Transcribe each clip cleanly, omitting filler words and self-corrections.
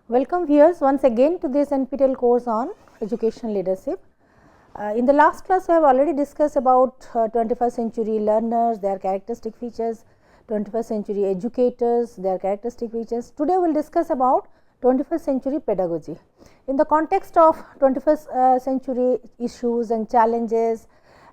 Welcome viewers once again to this NPTEL course on education leadership. In the last class, we have already discussed about 21st century learners, their characteristic features, 21st century educators, their characteristic features. Today, we will discuss about 21st century pedagogy. In the context of 21st century issues and challenges,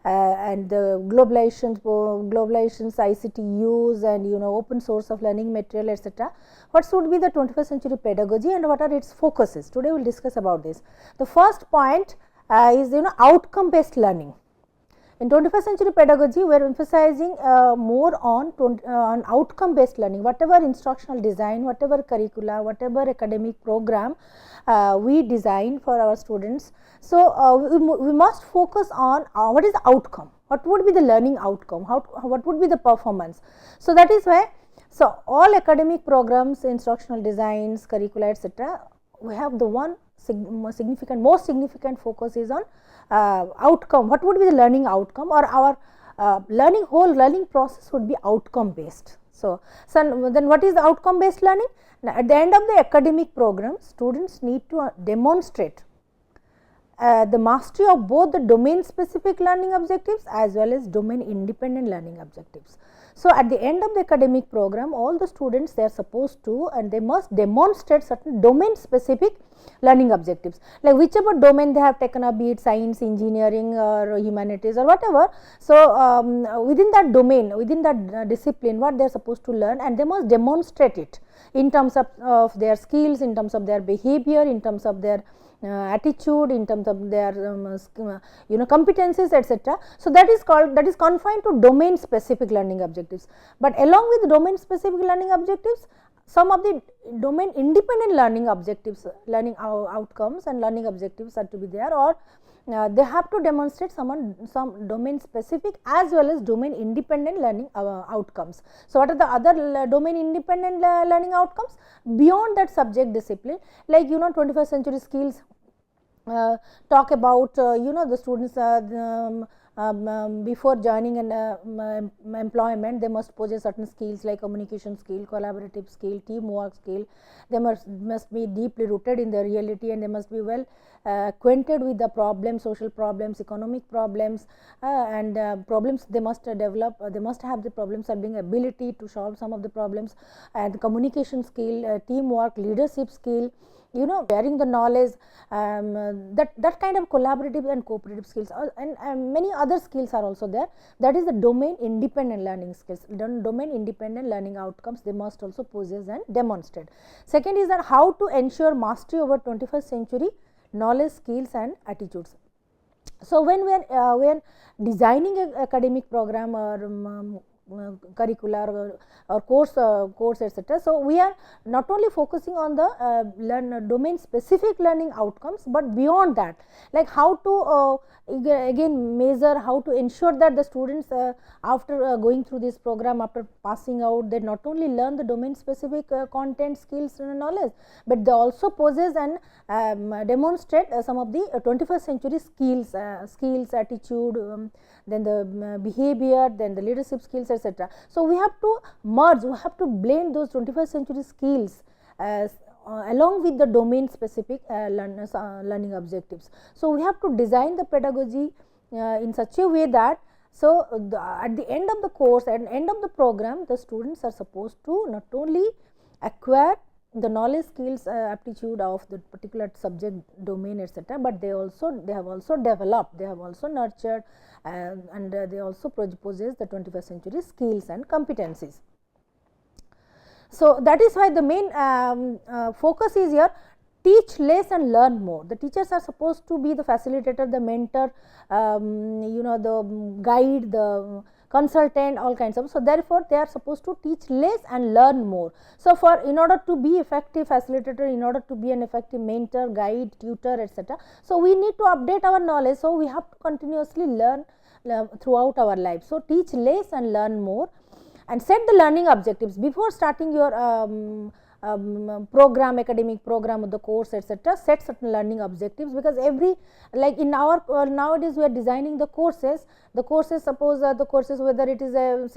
and the globalizations, ICT use and open source of learning material, etc. What should be the 21st century pedagogy and what are its focuses? Today we will discuss about this. The first point is outcome based learning. In 21st century pedagogy, we are emphasizing more on outcome based learning. Whatever instructional design, whatever curricula, whatever academic program we design for our students. So, we must focus on what is the outcome, what would be the learning outcome, what would be the performance. So, that is why all academic programs, instructional designs, curricula, etc., we have the one most significant focus is on outcome. What would be the learning outcome, or our whole learning process would be outcome based. So, then what is the outcome based learning? Now, at the end of the academic program, students need to demonstrate the mastery of both the domain specific learning objectives as well as domain independent learning objectives. So, at the end of the academic program, all the students they are supposed to and they must demonstrate certain domain specific learning objectives, like whichever domain they have taken up, be it science, engineering or humanities or whatever. So, within that domain, within that discipline, what they are supposed to learn, and they must demonstrate it in terms of their skills, in terms of their behavior, in terms of their attitude, in terms of their competencies, etc. So, that is confined to domain specific learning objectives, but along with domain specific learning objectives, some of the domain independent learning objectives, learning outcomes and learning objectives are to be there, or they have to demonstrate some domain specific as well as domain independent learning outcomes. So, what are the other domain independent learning outcomes beyond that subject discipline, like 21st century skills talk about the students before joining an employment, they must possess certain skills like communication skill, collaborative skill, teamwork skill. They must be deeply rooted in the reality, and they must be well acquainted with the problems, social problems, economic problems, and problems they must develop. They must have the problem solving ability to solve some of the problems, and communication skill, teamwork, leadership skill, sharing the knowledge, that kind of collaborative and cooperative skills, and many other skills are also there. That is the domain independent learning skills. Domain independent learning outcomes they must also possess and demonstrate. Second is that how to ensure mastery over 21st century knowledge, skills and attitudes. So, when we are designing an academic program or curricular or course etc. So, we are not only focusing on the domain specific learning outcomes, but beyond that, like how to again measure, how to ensure that the students after going through this program, after passing out, they not only learn the domain specific content, skills and knowledge, but they also possess and demonstrate some of the 21st century skills, attitude, then the behavior, then the leadership skills, etc. So, we have to merge, we have to blend those 21st century skills along with the domain specific learning objectives. So, we have to design the pedagogy in such a way that at the end of the course and end of the program, the students are supposed to not only acquire the knowledge, skills, aptitude of the particular subject domain, etc., but they have also developed, they have also nurtured, and they also possess the 21st century skills and competencies. So, that is why the main focus is here: teach less and learn more. The teachers are supposed to be the facilitator, the mentor, the guide, the consultant, all kinds of. So, therefore, they are supposed to teach less and learn more. So, in order to be effective facilitator, in order to be an effective mentor, guide, tutor, etc. So, we need to update our knowledge. So, we have to continuously learn throughout our life. So, teach less and learn more, and set the learning objectives before starting your program, academic program of the course, etc., set certain learning objectives, because every, like in our nowadays we are designing the courses, suppose the courses, whether it is a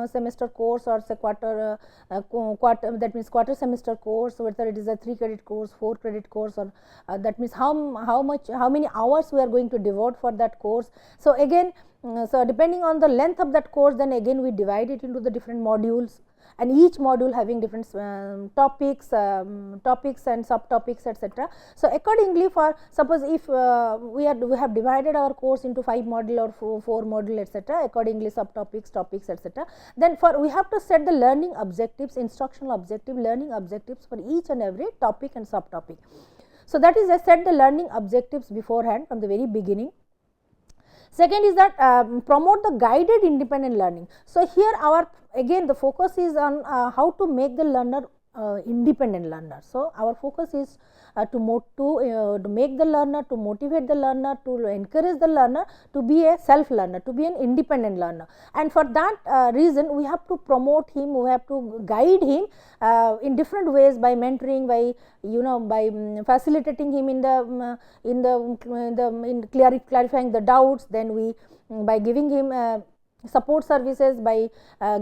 semester course or say quarter that means quarter semester course, whether it is a 3 credit course, 4 credit course, or that means how many hours we are going to devote for that course. So again, so depending on the length of that course, then again we divide it into the different modules, and each module having different topics and subtopics, etc. So accordingly, for suppose if we have divided our course into 5 module or 4 module, etc., accordingly subtopics, topics, etc., then for we have to set the learning objectives, instructional objective, learning objectives for each and every topic and subtopic. So that is, I set the learning objectives beforehand from the very beginning. Second is that promote the guided independent learning. So here our again the focus is on how to make the learner independent learner. So our focus is to make the learner, to motivate the learner, to encourage the learner to be a self learner, to be an independent learner. And for that reason, we have to promote him, we have to guide him in different ways, by mentoring, by by facilitating him in clarifying the doubts. Then we by giving him support services, by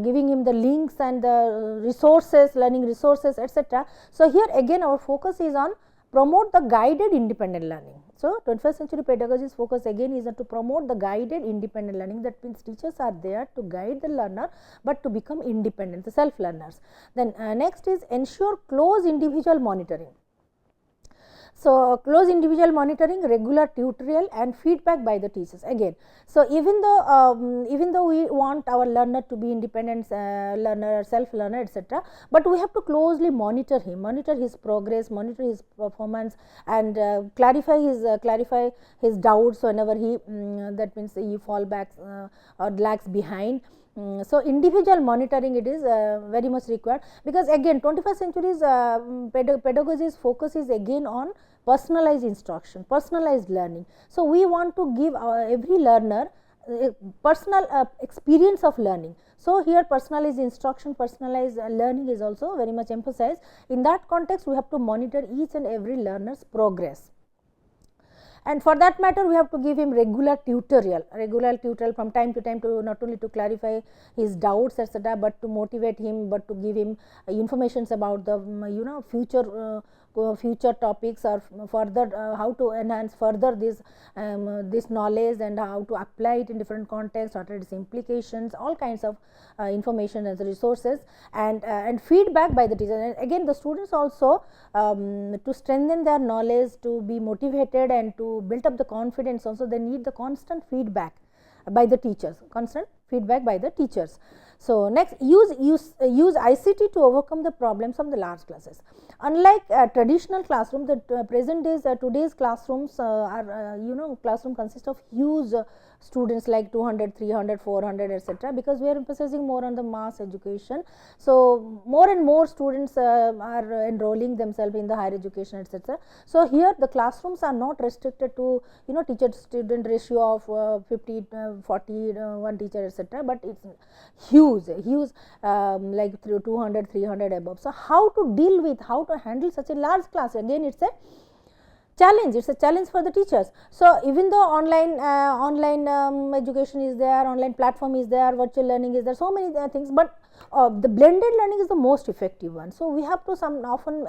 giving him the links and the resources, learning resources, etc. So here again our focus is on promote the guided independent learning. So 21st century pedagogy's focus again is to promote the guided independent learning. That means teachers are there to guide the learner, but to become independent, the self learners. Then next is ensure close individual monitoring. So close individual monitoring, regular tutorial and feedback by the teachers again. So even though we want our learner to be independent learner, self learner, etc., but we have to closely monitor him, monitor his progress, monitor his performance, and clarify his doubts whenever he that means he fall back or lags behind. So individual monitoring, it is very much required, because again 21st century's pedagogy's focus is again on personalized instruction, personalized learning. So we want to give every learner personal experience of learning. So here personalized instruction, personalized learning is also very much emphasized. In that context, we have to monitor each and every learner's progress. And for that matter, we have to give him regular tutorial from time to time, to not only to clarify his doubts, etc., but to motivate him, but to give him informations about the future topics, or further how to enhance further this knowledge, and how to apply it in different contexts, what are its implications, all kinds of information as resources, and feedback by the teacher. And again the students also to strengthen their knowledge, to be motivated and to build up the confidence also, they need the constant feedback by the teachers, So next, use ICT to overcome the problems of the large classes. Unlike traditional classroom, the present days today's classrooms are classroom consists of huge students like 200, 300, 400, etc., because we are emphasizing more on the mass education. So more and more students are enrolling themselves in the higher education, etc. So here the classrooms are not restricted to teacher student ratio of 50, 40, one teacher, etc., but it's huge like 200, 300 above. So how to handle such a large class? Again, it's a challenge for the teachers. So even though online education is there, online platform is there, virtual learning is there, so many things, but the blended learning is the most effective one. So we have to often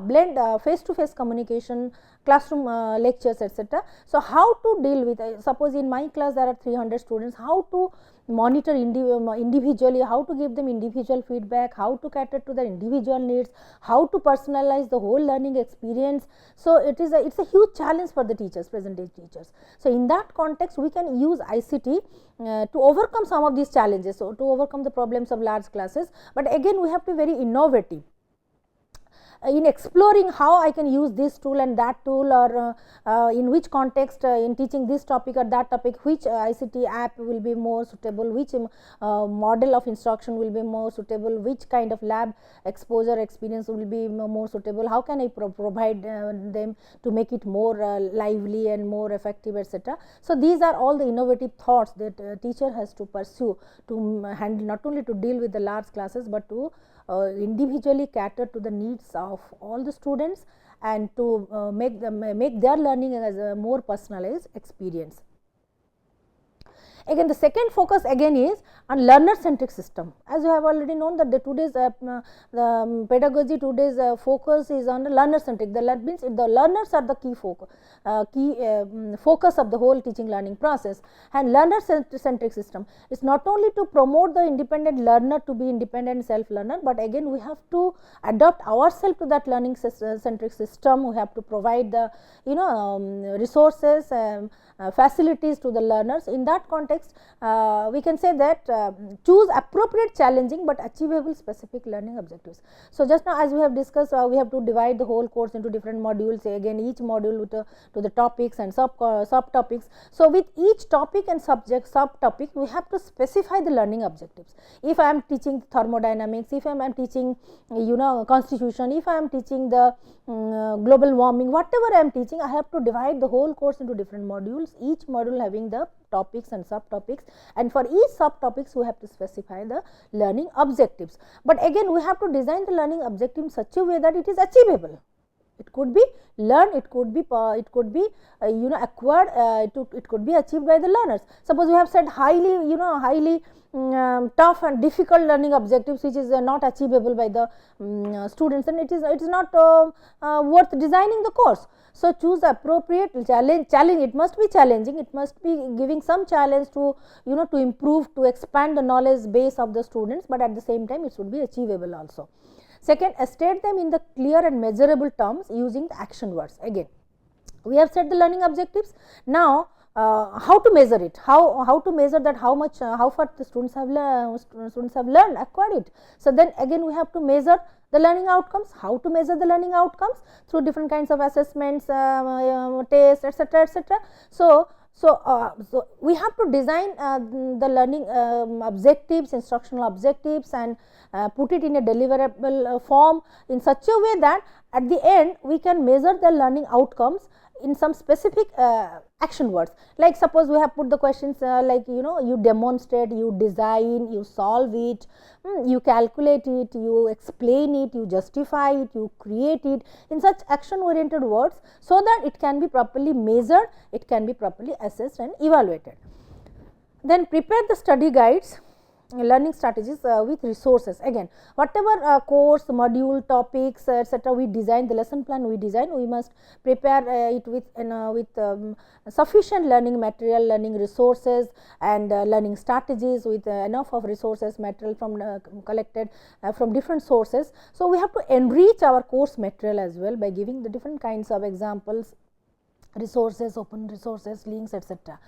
blend face to face communication, classroom lectures, etc. So how to deal with suppose in my class there are 300 students, how to monitor individually, how to give them individual feedback, how to cater to their individual needs, how to personalize the whole learning experience. So it's a huge challenge for the teachers, present day teachers. So in that context, we can use ICT to overcome some of these challenges, so to overcome the problems of large classes. But again, we have to be very innovative. in exploring how I can use this tool and that tool, or in which context in teaching this topic or that topic, which ICT app will be more suitable, which model of instruction will be more suitable, which kind of lab exposure experience will be more suitable, how can I provide them to make it more lively and more effective, etc. So, these are all the innovative thoughts that teacher has to pursue to handle, not only to deal with the large classes, but to individually cater to the needs of all the students and to make their learning as a more personalized experience. Again, the second focus again is on learner centric system. As you have already known that the today's the pedagogy today's focus is on the learner centric. The means the learners are the key focus of the whole teaching learning process, and learner centric system is not only to promote the independent learner to be independent self learner, but again we have to adapt ourselves to that learning centric system. We have to provide the resources, facilities to the learners. In that context, we can say that choose appropriate, challenging but achievable specific learning objectives. So, just now as we have discussed, we have to divide the whole course into different modules, again each module with to the topics and subtopics. So, with each topic and subtopic we have to specify the learning objectives. If I am teaching thermodynamics, if I am teaching constitution, if I am teaching the global warming, whatever I am teaching, I have to divide the whole course into different modules, each module having the topics and subtopics, and for each subtopics we have to specify the learning objectives. But again we have to design the learning objective in such a way that it is achievable. It could be learned, it could be acquired, it could be achieved by the learners. Suppose we have said highly tough and difficult learning objectives which is not achievable by the students, and it is not worth designing the course. So, choose appropriate challenge. It must be challenging, it must be giving some challenge to to improve, to expand the knowledge base of the students, but at the same time it should be achievable also. Second, state them in the clear and measurable terms using the action words. Again we have set the learning objectives. Now how to measure it, how to measure that how much how far the students have learned, acquired it. So, then again we have to measure the learning outcomes. How to measure the learning outcomes? Through different kinds of assessments, tests, etc., etc. So, we have to design the learning objectives, instructional objectives, and put it in a deliverable form in such a way that at the end we can measure the learning outcomes in some specific action words. Like suppose we have put the questions like you demonstrate, you design, you solve it, you calculate it, you explain it, you justify it, you create it, in such action oriented words, so that it can be properly measured, it can be properly assessed and evaluated. Then prepare the study guides, learning strategies with resources. Again whatever course, module, topics, etc. we design, the lesson plan we design, we must prepare it with sufficient learning material, learning resources, and learning strategies with enough of resources, material from collected from different sources. So, we have to enrich our course material as well by giving the different kinds of examples, resources, open resources, links, etc.,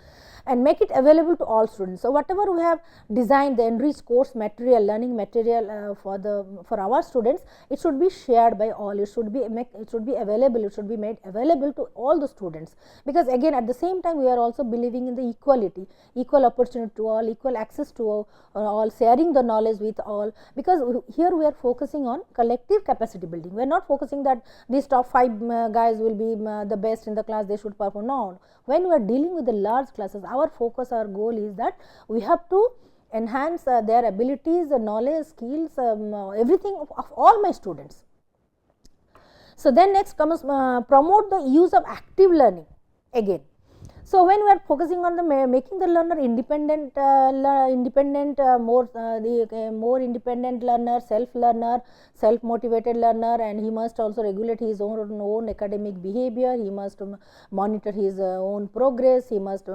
and make it available to all students. So, whatever we have designed, the enriched course material, learning material for our students, it should be shared by all. It should be available. It should be made available to all the students, because again at the same time we are also believing in the equality, equal opportunity to all, equal access to all, sharing the knowledge with all. Because here we are focusing on collective capacity building. We are not focusing that these top 5 guys will be the best in the class, they should perform. No, when we are dealing with the large classes, our focus, our goal is that we have to enhance their abilities, knowledge, skills, everything of all my students. So, then next comes promote the use of active learning again. So, when we are focusing on the making the learner independent, more independent learner, self-motivated learner, and he must also regulate his own academic behavior, he must monitor his own progress, he must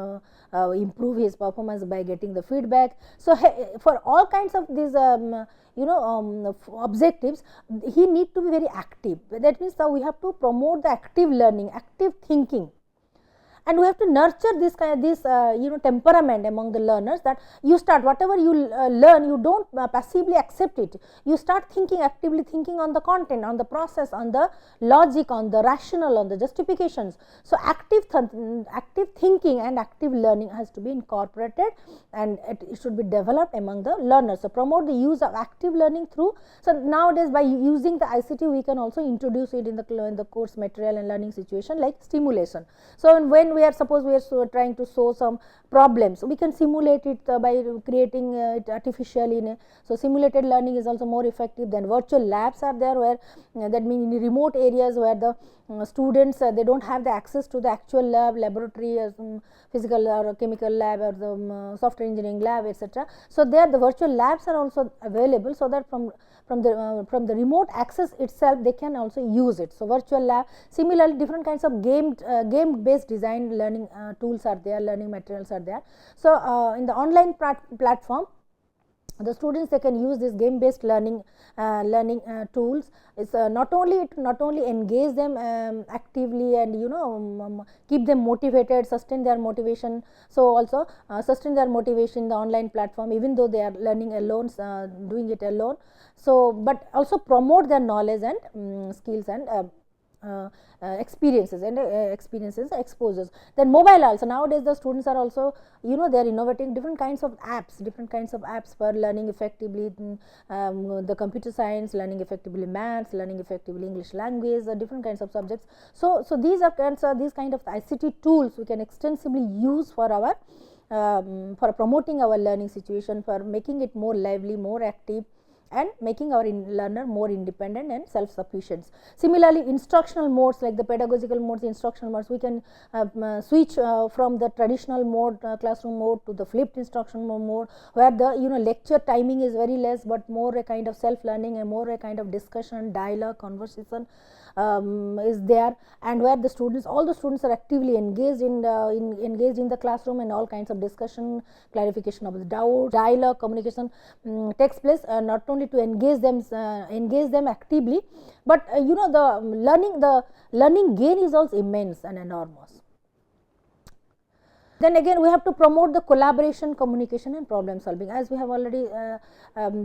improve his performance by getting the feedback. So, for all kinds of these objectives, he need to be very active. That means we have to promote the active learning, active thinking. and we have to nurture this temperament among the learners, that you start whatever you learn, you don't passively accept it, you start thinking, actively thinking on the content, on the process, on the logic, on the rationale, on the justifications. So active thinking and active learning has to be incorporated, and it should be developed among the learners. So promote the use of active learning through, so nowadays by using the ICT we can also introduce it in the course material and learning situation, like stimulation. So when we are trying to solve some problems, we can simulate it by creating it artificially. So simulated learning is also more effective. Then virtual labs are there, where that means in remote areas where the students they don't have the access to the actual laboratory, physical or chemical lab, or the software engineering lab, etc. So there the virtual labs are also available, so that from the remote access itself they can also use it. So virtual lab. Similarly, different kinds of game based design learning tools are there, learning materials are there. So in the online platform, the students, they can use this game based learning tools. It's not only engage them actively and keep them motivated, sustain their motivation. So also sustain their motivation in the online platform, even though they are learning alone, doing it alone. So but also promote their knowledge and skills and experiences exposures. Then mobile also, nowadays the students are also they are innovating different kinds of apps for learning effectively the computer science, learning effectively maths, learning effectively English language, different kinds of subjects. So these kind of ICT tools we can extensively use for our for promoting our learning situation, for making it more lively, more active, and making our learner more independent and self-sufficient. Similarly, instructional modes, like the pedagogical modes, instructional modes, we can switch from the traditional mode, classroom mode, to the flipped instructional mode, where the lecture timing is very less, but more a kind of self-learning and more a kind of discussion, dialogue, conversation is there, and where all the students are actively engaged in the classroom, and all kinds of discussion, clarification of the doubt, dialogue, communication takes place, not only to engage them actively, but the learning gain is also immense and enormous. Then again, we have to promote the collaboration, communication, and problem solving. As we have already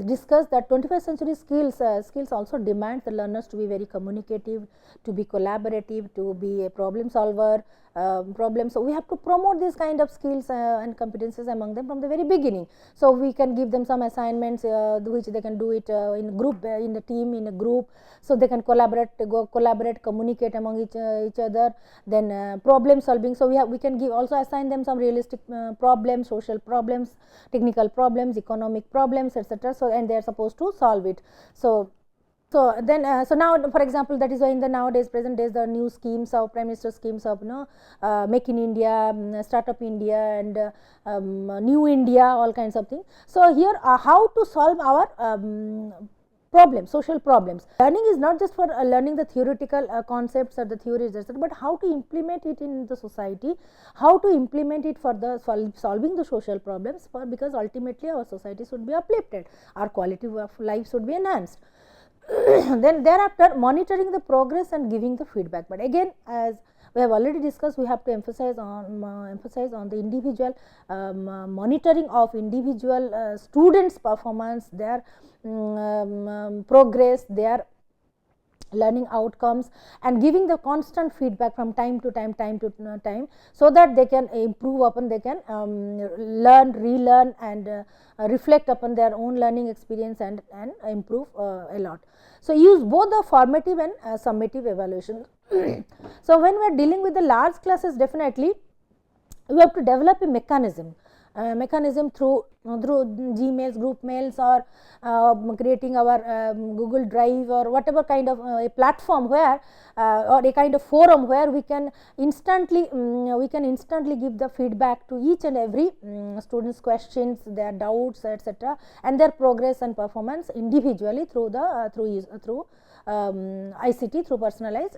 discussed, that 21st century skills also demand the learners to be very communicative, to be collaborative, to be a problem solver. So we have to promote these kind of skills and competencies among them from the very beginning. So we can give them some assignments which they can do it in group, in a team, in a group, so they can collaborate, communicate among each other. Then problem solving, so we can also assign them some realistic problems, social problems, technical problems, economic problems, etc. So and they are supposed to solve it. So now, for example, that is why in the nowadays present days, the new schemes of Prime Minister schemes of Make in India, Startup India, and New India, all kinds of things. So here how to solve our problems, social problems. Learning is not just for learning the theoretical concepts or the theories, but how to implement it in the society, how to implement it for the solving the social problems, because ultimately our society should be uplifted, our quality of life should be enhanced. Then thereafter, monitoring the progress and giving the feedback. But again, as we have already discussed, we have to emphasize on the individual monitoring of individual students' performance, their progress, their learning outcomes, and giving the constant feedback from time to time, so that they can improve upon, they can learn, relearn, and reflect upon their own learning experience and improve a lot. So use both the formative and summative evaluation. So when we are dealing with the large classes, definitely we have to develop a mechanism through Gmails, group mails, or creating our Google Drive, or whatever kind of a platform where or a kind of forum where we can instantly give the feedback to each and every students' questions, their doubts, etc., and their progress and performance individually through ICT, through personalized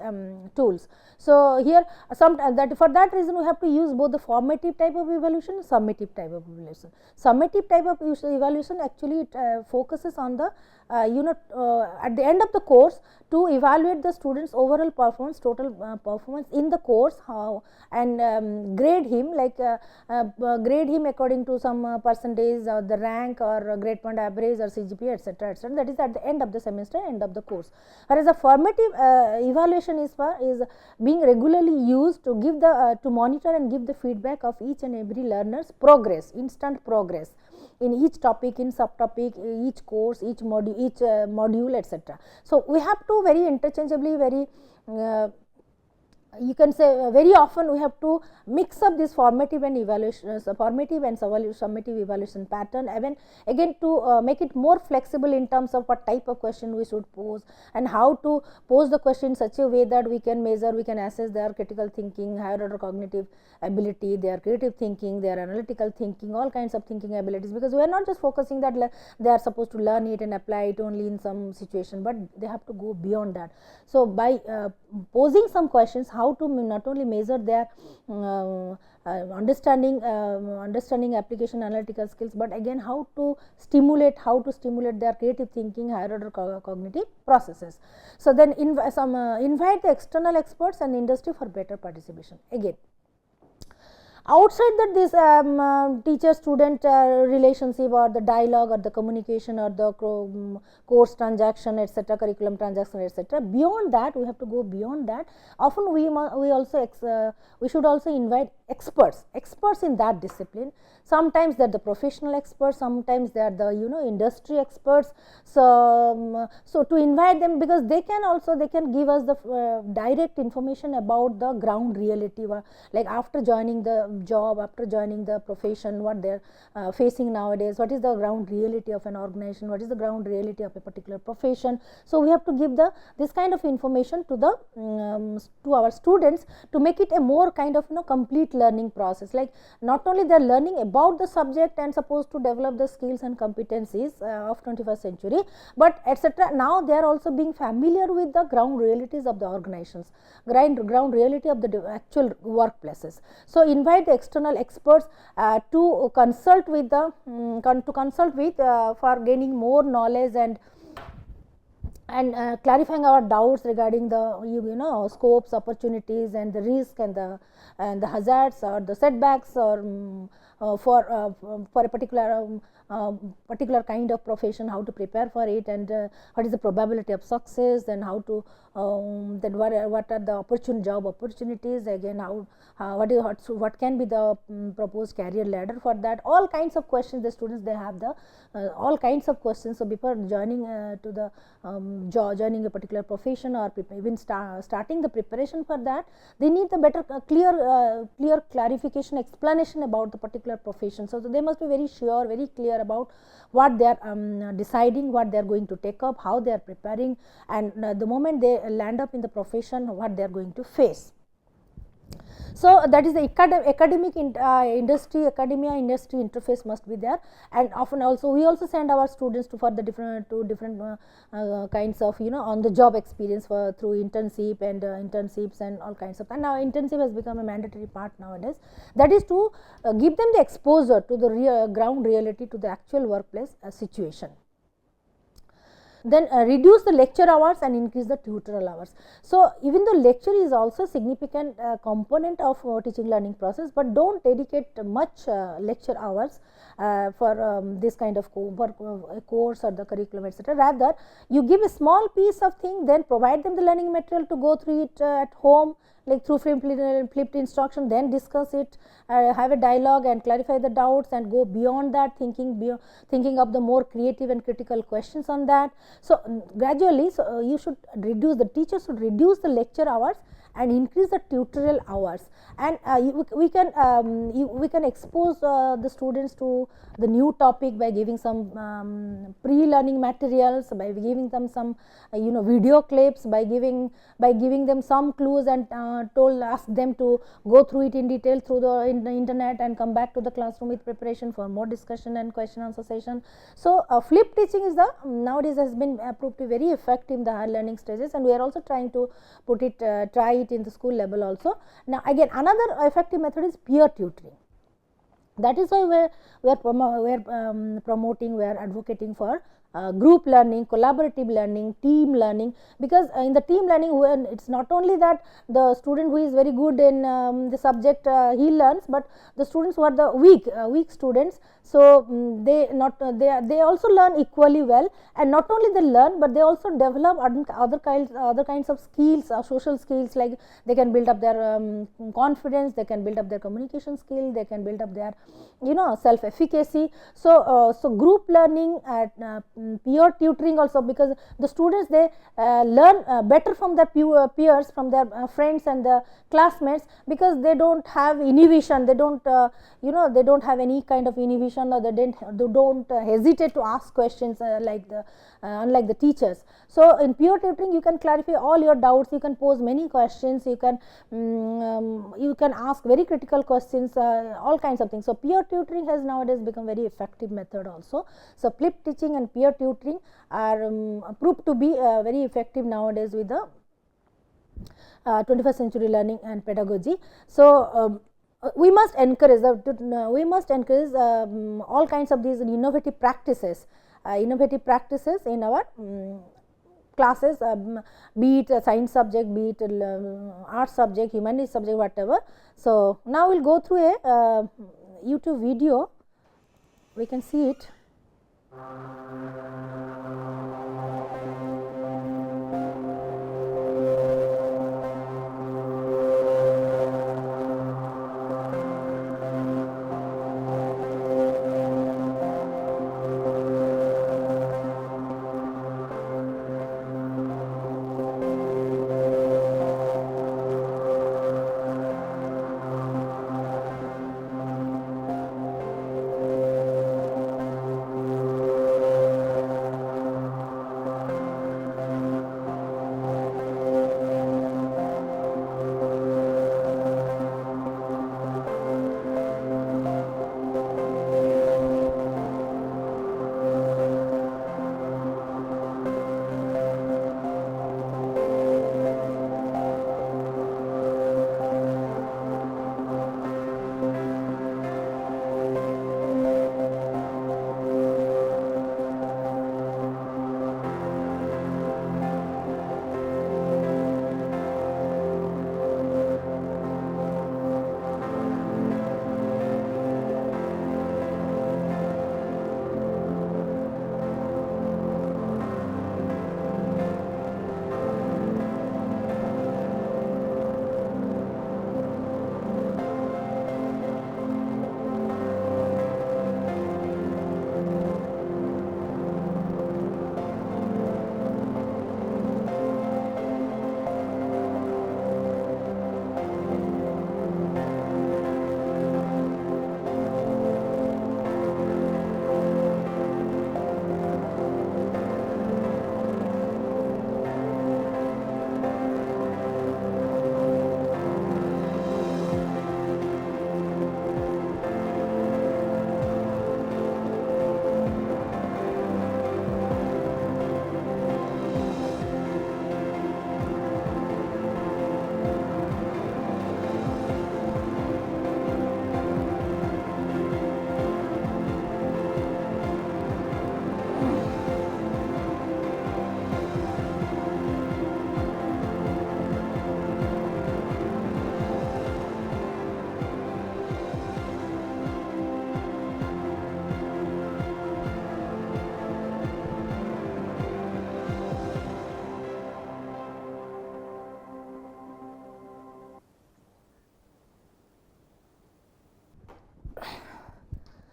tools. So here for that reason we have to use both the formative type of evaluation and summative type of evaluation. Summative formative type of evaluation, actually it focuses on the at the end of the course to evaluate the students overall performance, total performance in the course, how, and grade him, like grade him according to some percentage or the rank or grade point average or CGPA, etc., etc. That is at the end of the semester, end of the course. Whereas the formative evaluation is being regularly used to give the to monitor and give the feedback of each and every learner's progress, instant progress in each topic, in subtopic, each course, each module, etc. So, we have to very interchangeably, very you can say very often we have to mix up this formative and evaluation, formative and summative evaluation pattern, again to make it more flexible in terms of what type of question we should pose and how to pose the question in such a way that we can measure, we can assess their critical thinking, higher order cognitive ability, their creative thinking, their analytical thinking, all kinds of thinking abilities, because we are not just focusing that they are supposed to learn it and apply it only in some situation, but they have to go beyond that. So, by posing some questions, how to not only measure their understanding application analytical skills, but again how to stimulate their creative thinking, higher order cognitive processes. So, then invite the external experts and industry for better participation. Again, outside that this teacher student relationship or the dialogue or the communication or the course transaction, etc., curriculum transaction, etc., beyond that we have to go beyond that. Often we also we should also invite experts in that discipline. Sometimes they are the professional experts, sometimes they are the industry experts. So, so to invite them, because they can give us the direct information about the ground reality, like after joining the job, after joining the profession, what they are facing nowadays, what is the ground reality of an organization, what is the ground reality of a particular profession. So, we have to give this kind of information to the to our students to make it a more kind of complete learning process, like not only they are learning about the subject and supposed to develop the skills and competencies of 21st century, but etc. Now, they are also being familiar with the ground realities of the organizations, ground reality of the actual workplaces. So, invite the external experts to consult with for gaining more knowledge and clarifying our doubts regarding the scopes, opportunities, and the risk and the hazards or the setbacks, or for a particular kind of profession, how to prepare for it, and what is the probability of success, and how to then what are the job opportunities, again what can be the proposed career ladder for that. All kinds of questions the students, they have the all kinds of questions. So, before joining to the joining a particular profession, or even starting the preparation for that, they need the better clear clarification, explanation about the particular profession. So, they must be very sure, very clear about what they are deciding, what they are going to take up, how they are preparing, and the moment they land up in the profession, what they are going to face. So, that is the academic industry interface must be there, and often also we also send our students for the different kinds of on the job experience through internship and internships and all kinds of. And now internship has become a mandatory part nowadays. That is to give them the exposure to the ground reality, to the actual workplace situation. Then reduce the lecture hours and increase the tutorial hours. So, even though lecture is also a significant component of teaching learning process, but do not dedicate much lecture hours for this kind of course or the curriculum, etc. Rather, you give a small piece of thing, then provide them the learning material to go through it at home, like through flipped instruction, then discuss it, have a dialogue and clarify the doubts, and go beyond that, thinking of the more creative and critical questions on that. So, gradually, you should reduce, the teacher should reduce the lecture hours and increase the tutorial hours, and we can expose the students to the new topic by giving some pre-learning materials, by giving them some video clips, by giving them some clues, and ask them to go through it in detail through the internet and come back to the classroom with preparation for more discussion and question answer session. So, flip teaching is nowadays has been proved to be very effective in the higher learning stages, and we are also trying to try it in the school level also. Now, again another effective method is peer tutoring. That is why we are promoting, we are advocating for group learning, collaborative learning, team learning, because in the team learning, when it's not only that the student who is very good in the subject he learns, but the students who are the weak students, so they also learn equally well, and not only they learn, but they also develop other kinds of skills, social skills, like they can build up their confidence, they can build up their communication skill, they can build up their self efficacy. So group learning, peer tutoring also, because the students, they learn better from their peers, from their friends and the classmates, because they don't have inhibition, they don't they don't have any kind of inhibition, or they don't hesitate to ask questions unlike the teachers. So in peer tutoring, you can clarify all your doubts, you can pose many questions, you can ask very critical questions, all kinds of things. So peer tutoring has nowadays become very effective method also. So flip teaching and peer tutoring are proved to be very effective nowadays with the 21st century learning and pedagogy. So we must encourage all kinds of these innovative practices in our classes, be it a science subject, be it art subject, humanities subject, whatever. So now we'll go through a YouTube video, we can see it.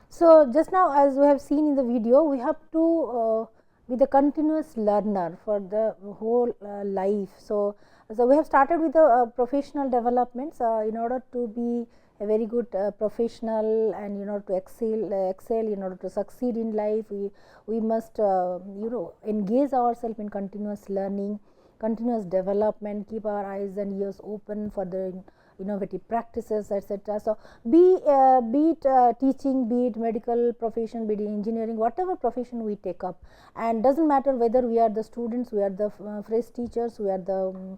So just now, as we have seen in the video, we have to be the continuous learner for the whole life. So we have started with the professional developments in order to be a very good professional, and in order to excel, in order to succeed in life, we must engage ourselves in continuous learning, continuous development, keep our eyes and ears open for the innovative practices, etc. So, be it teaching, be it medical profession, be it engineering, whatever profession we take up, and doesn't matter whether we are the students, we are the fresh teachers, we are the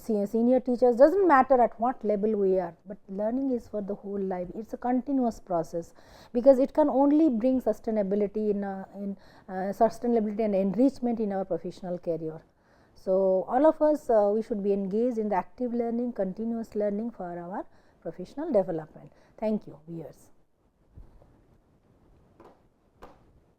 senior teachers, doesn't matter at what level we are, but learning is for the whole life. It's a continuous process, because it can only bring sustainability sustainability and enrichment in our professional career. So, all of us we should be engaged in the active learning, continuous learning for our professional development. Thank you, viewers.